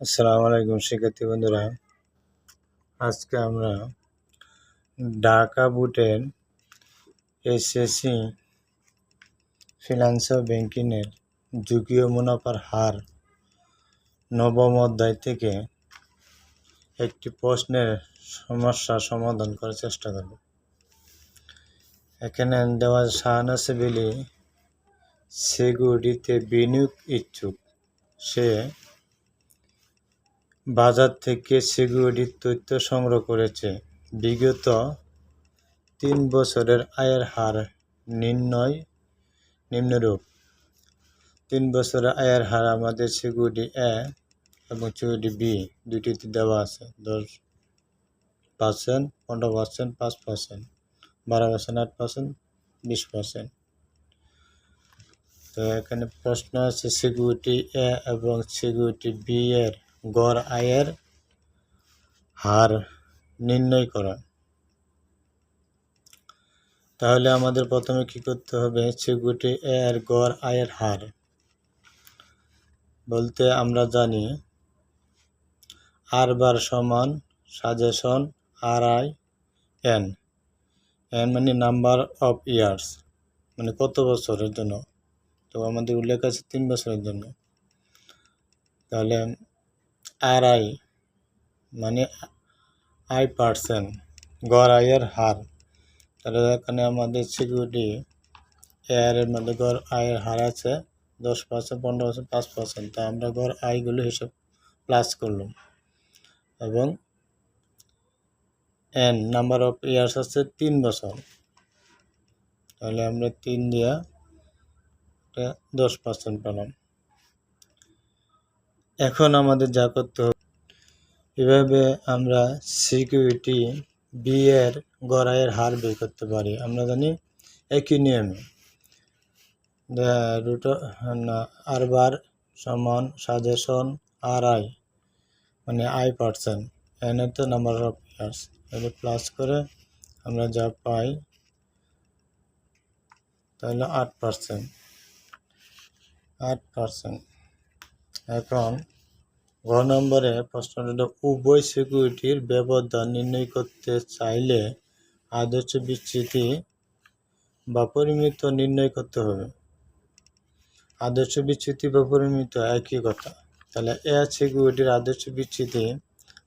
আসসালামু আলাইকুম শিক্ষার্থী বন্ধুরা, আজকে আমরা ঢাকা বোর্ডের এসএসসি ফিনান্স ও ব্যাংকিংয়ের যুগীয় মুনাফার হার নবম অধ্যায় থেকে একটি প্রশ্নের সমস্যা সমাধান করার চেষ্টা করব। এখানে দেওয়া শাহানা সেবিলি সিকিউরিটিতে বিনিয়োগ ইচ্ছুক। সে বাজার থেকে সিকিউরিটির তথ্য সংগ্রহ করেছে। বিগত 3 বছরের আয়ের হার নির্ণয় নিম্নরূপ। 3 বছরের আয়ের হার আমাদের সিকিউরিটি এ এবং সিকিউরিটি বি দুটিতে দেওয়া আছে। 10%, 15%, 5%, 12%, 8%, 20%। তো এখানে প্রশ্ন আছে সিকিউরিটি এ এবং সিকিউরিটি বি এর গড় আয়ের হার নির্ণয় করা। তাহলে আমাদের প্রথমে কি করতে হবে? সিকিউরিটি এ এর গড় আয়ের হার বলতে আমরা জানি আর বার সমান summation r i n. N মানে নাম্বার অফ ইয়ার্স, মানে কত বছরের জন্য। তো আমাদের উল্লেখ আছে 3 বছরের জন্য। তাহলে আর আই মানে আই%, গড় আয়ের হার। তাহলে এখানে আমাদের সিকিউরিটি এর মধ্যে গড় আয়ের হার আছে 10%, 15%, 5%। তা আমরা গড় আয়গুলো হিসাব প্লাস করলাম এবং এন নাম্বার অফ ইয়ার্স আছে 3 বছর। তাহলে আমরা 3 দিয়া 10% পেলাম। এখন আমাদের যা করতে হবে, এভাবে আমরা সিকিউরিটি বি এর গড় আয়ের হার বের করতে পারি। আমরা জানি একই নিয়মে আর বার সমান সাজেশন আর আই মানে আই%, এন এর তো নাম্বার অফ ইয়ার্স। তাহলে প্লাস করে আমরা যা পাই তাহলে 8%। এখন ঘ নম্বরে প্রশ্নটা উভয় সিকিউরিটির ব্যবধান নির্ণয় করতে চাইলে আদর্শ বিচ্যুতি বা পরিমিত নির্ণয় করতে হবে। আদর্শ বিচ্যুতি বা পরিমিত একই কথা। তাহলে এ সিকিউরিটির আদর্শ বিচ্যুতি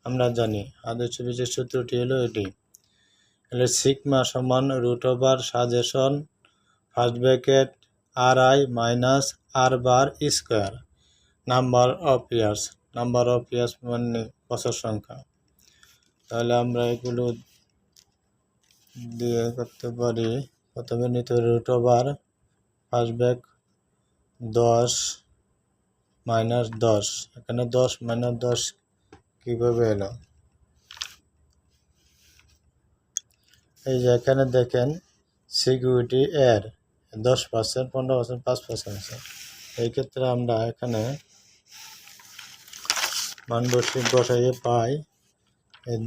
আমরা জানি, আদর্শ বিচ্যুতির সূত্রটি হলো এটি। তাহলে সিগমা সমান √ summation first bracket r I minus R bar square number of years. Number of years মানে বছর সংখ্যা। তাহলে আমরা এগুলো দিয়ে করতে পারি। প্রথমে নিতে হবে √ ফার্স্ট ব্র্যাকেট 10 মাইনাস 10। এখানে 10 মাইনাস 10 কীভাবে এলো? এই যে এখানে দেখেন সিকিউরিটি এর 10%, 15%, 5% আছে। এই ক্ষেত্রে আমরা এখানে মান বসাইয়ে পাই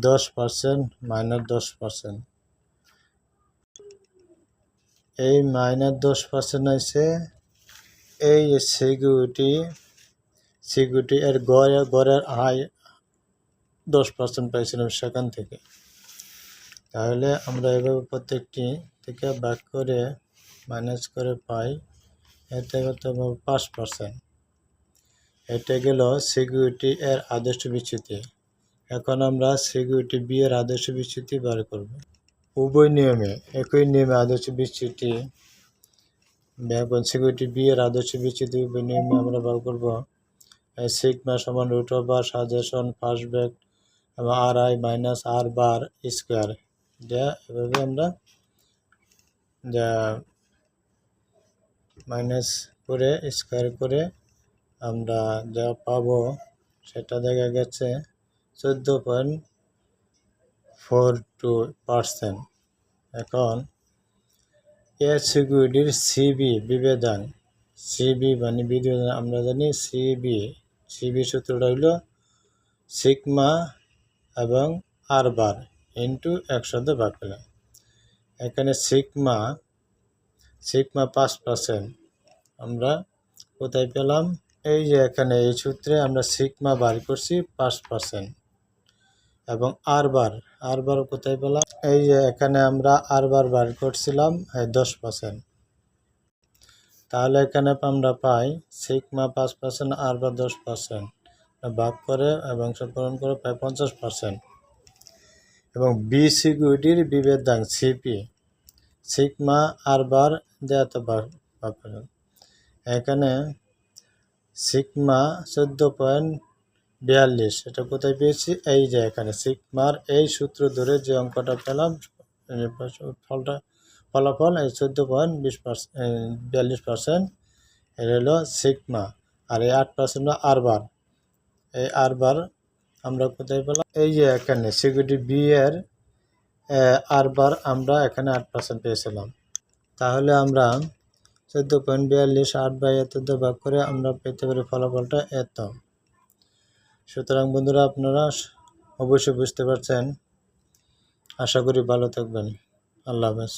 10% মাইনাস 10%। এই মাইনাস 10% হয়েছে এই সিকিউরিটি এর গড়ের আয় 10% পাইছিলাম সেখান থেকে। তাহলে আমরা এভাবে প্রত্যেকটি থেকে ভাগ করে মাইনাস করে পাই এতে কত 5%। এটা গেল সিকিউরিটি এর আদর্শ বিচ্যুতি। এখন আমরা সিকিউরিটি বি এর আদর্শ বিচ্যুতি বার করব। উভয় নিয়মে একই নিয়মে আদর্শ বিচ্যুতি সিকিউরিটি বি এর আদর্শ বিচ্যুতি উভয় নিয়মে আমরা বার করব। সিগমা সমান √ সাজেশন ফার্স্ট ব্র্যাকেট এবং R I minus R bar square. যা এভাবে আমরা যা মাইনাস করে স্কোয়ার করে আমরা যা পাবো সেটা দেখা গেছে 14.42%। এখন এ সিকিউরিটির সিবি বিবেদন, সিবি মানে বিবেদন আমরা জানি সিবি সূত্রটা হইল সিগমা এবং আর বার ইন্টু 100 ভাগ পেলাম। এখানে সিগমা 5% আমরা কোথায় পেলাম? এই যে এখানে এই সূত্রে আমরা সিগমা বার করছি 5% এবং আর বার কোথায় পেলাম? এই যে এখানে আমরা আর বার করছিলাম 10%। তাহলে এখানে আমরা পাই সিগমা 5%, আর বার 10%, ভাগ করে এবং পূরণ করে পাই 50%। এবং বি সিকিউরিটির বিভেদাঙ্ক সিপি সিগমা আর বার দেওয়া তো এখানে সিগমা 14.42, এটা কোথায় পেয়েছি? এই যে এখানে সিগমার এই সূত্র ধরে যে অঙ্কটা পেলাম ফলাফল এই 14.42%, এটা হলো সিগমা। আর এই 8% আর বার। এই আর বার আমরা কোথায় পেলাম? এই যে এখানে সিকিউরিটি বি এর আর বার আমরা এখানে 8% পেয়েছিলাম। তাহলে আমরা 14.42 8/এত ভাগ করে আমরা পেতে পারি ফলাফলটা এত। সুতরাং বন্ধুরা, আপনারা অবশ্যই বুঝতে পারছেন। আশা করি ভালো থাকবেন। আল্লাহ হাফেজ।